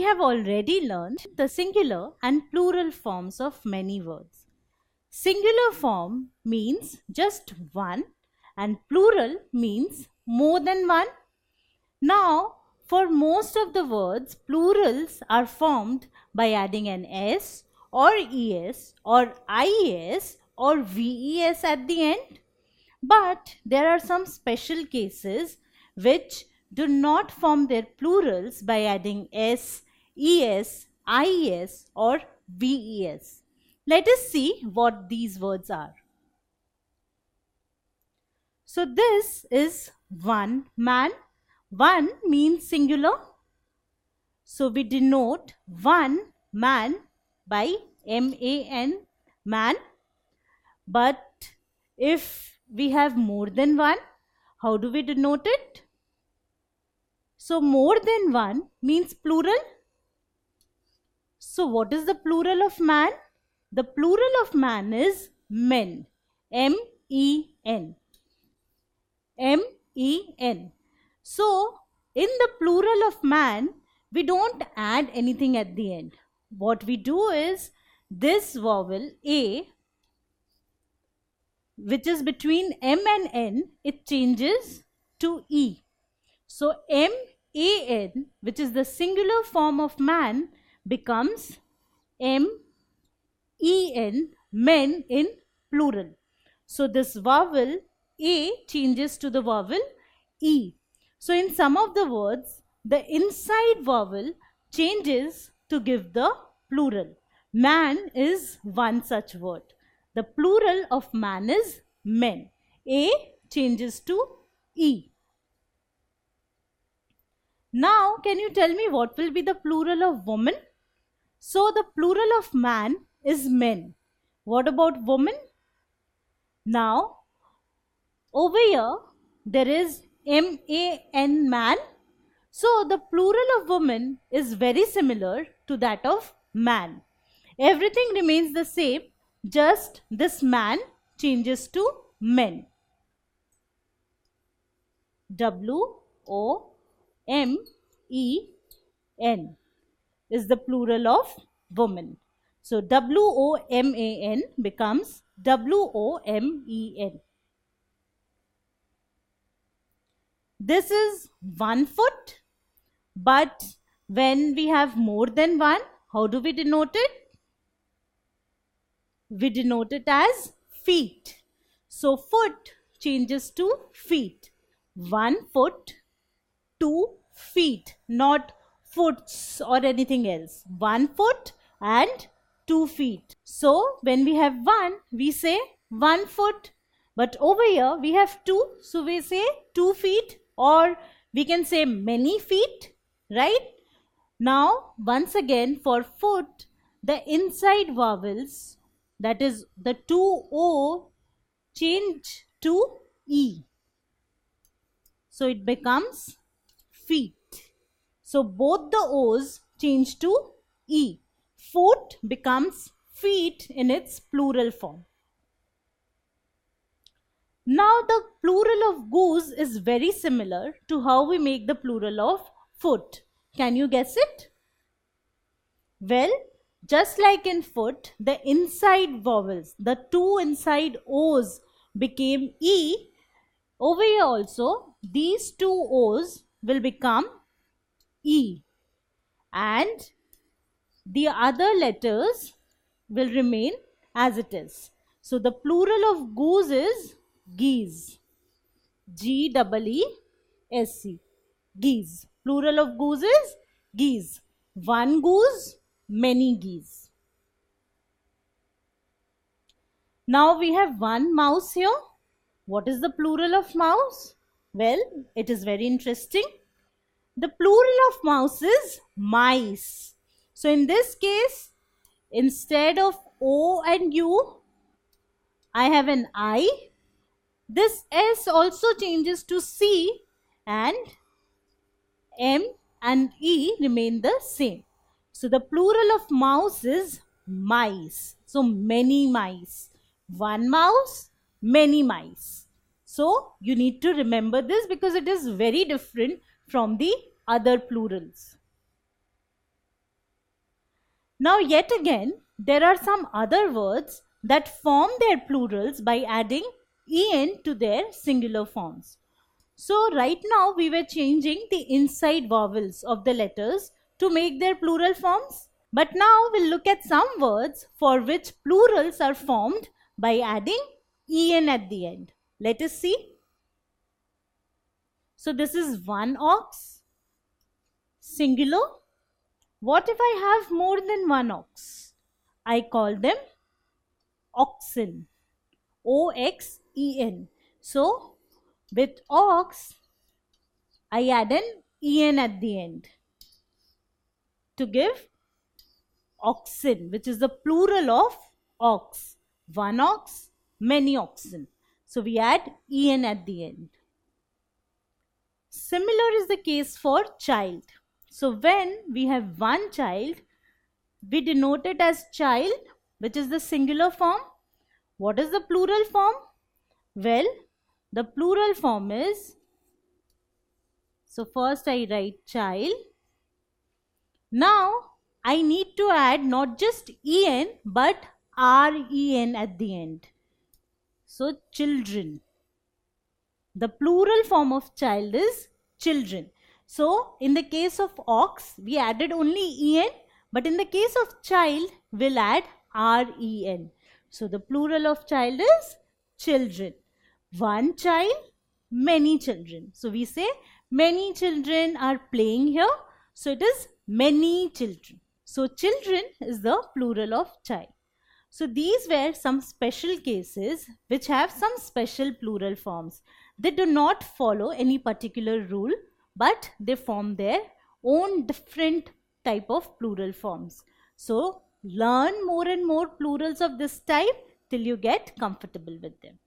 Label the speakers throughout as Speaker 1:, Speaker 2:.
Speaker 1: have already learned the singular and plural forms of many words. Singular form means just one and plural means more than one. Now, for most of the words, plurals are formed by adding an s or es or ies or ves at the end. But there are some special cases which do not form their plurals by adding s, es, ies or ves. Let us see what these words are. So this is one man. One means singular. So we denote one man by man, man. But if we have more than one, how do we denote it? So more than one means plural. So what is the plural of man? The plural of man is men. M-E-N. M-E-N. So in the plural of man, we don't add anything at the end. What we do is this vowel A, which is between M and N, it changes to E. So M-A-N, which is the singular form of man, becomes M-E-N, men in plural. So this vowel A changes to the vowel E. So in some of the words, the inside vowel changes to give the plural. Man is one such word. The plural of man is men. A changes to E. Now, can you tell me what will be the plural of woman? So, the plural of man is men. What about woman? Now, over here, there is M-A-N, man. So, the plural of woman is very similar to that of man. Everything remains the same, just this man changes to men. W-O-M-E-N is the plural of woman. So, W-O-M-A-N becomes W-O-M-E-N. This is 1 foot, but when we have more than one, how do we denote it? We denote it as feet. So, foot changes to feet. 1 foot, 2 feet, not foots or anything else. 1 foot and 2 feet. So, when we have 1, we say 1 foot. But over here, we have 2. So, we say 2 feet, or we can say many feet, right? Now, once again, for foot, the inside vowels, that is the 2O, change to E. So, it becomes feet. So, both the O's change to E. Foot becomes feet in its plural form. Now, the plural of goose is very similar to how we make the plural of foot. Can you guess it? Well, just like in foot, the inside vowels, the 2 inside O's became E. Over here also, these 2 O's will become E. And the other letters will remain as it is. So, the plural of goose is geese. G-E-E-S-E. Geese. Plural of goose is geese. 1 goose, many geese. Now we have 1 mouse here. What is the plural of mouse? Well, it is very interesting. The plural of mouse is mice. So in this case, instead of O and U, I have an I. This S also changes to C, and M and E remain the same. So the plural of mouse is mice. So many mice. 1 mouse, many mice. So you need to remember this because it is very different from the other plurals. Now yet again, there are some other words that form their plurals by adding en to their singular forms. So right now we were changing the inside vowels of the letters to make their plural forms. But now we'll look at some words for which plurals are formed by adding en at the end. Let us see. So this is one ox, singular. What if I have more than one ox? I call them oxen. O-X-E-N. So with ox, I add an en at the end to give oxen, which is the plural of ox. One ox, many oxen. So we add en at the end. Similar is the case for child. So when we have one child, we denote it as child, which is the singular form. What is the plural form? Well, the plural form is, so first I write child. Now I need to add not just en but ren at the end. So children. The plural form of child is children. So in the case of ox, we added only en, but in the case of child, we'll add ren. So the plural of child is children. One child, many children. So we say many children are playing here. So it is many children. So children is the plural of child. So these were some special cases which have some special plural forms. They do not follow any particular rule, but they form their own different type of plural forms. So learn more and more plurals of this type till you get comfortable with them.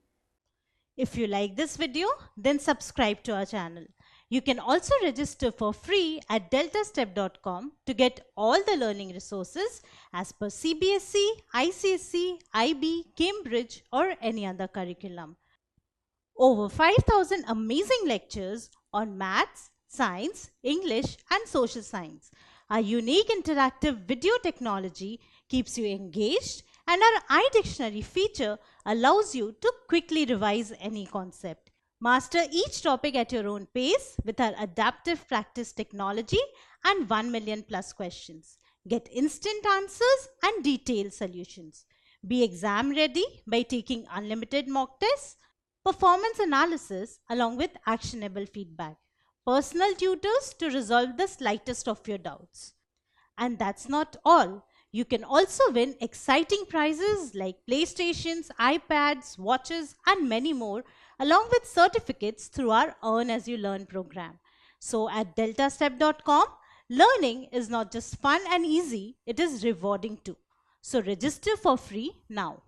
Speaker 1: If you like this video, then subscribe to our channel. You can also register for free at deltastep.com to get all the learning resources as per CBSE, ICSE, IB, Cambridge or any other curriculum. Over 5,000 amazing lectures on maths, science, English and social science. Our unique interactive video technology keeps you engaged, and our iDictionary feature allows you to quickly revise any concept. Master each topic at your own pace with our adaptive practice technology and 1 million plus questions. Get instant answers and detailed solutions. Be exam ready by taking unlimited mock tests, performance analysis along with actionable feedback, personal tutors to resolve the slightest of your doubts. And that's not all. You can also win exciting prizes like PlayStations, iPads, watches and many more, along with certificates through our Earn As You Learn program. So at deltastep.com, learning is not just fun and easy, it is rewarding too. So register for free now.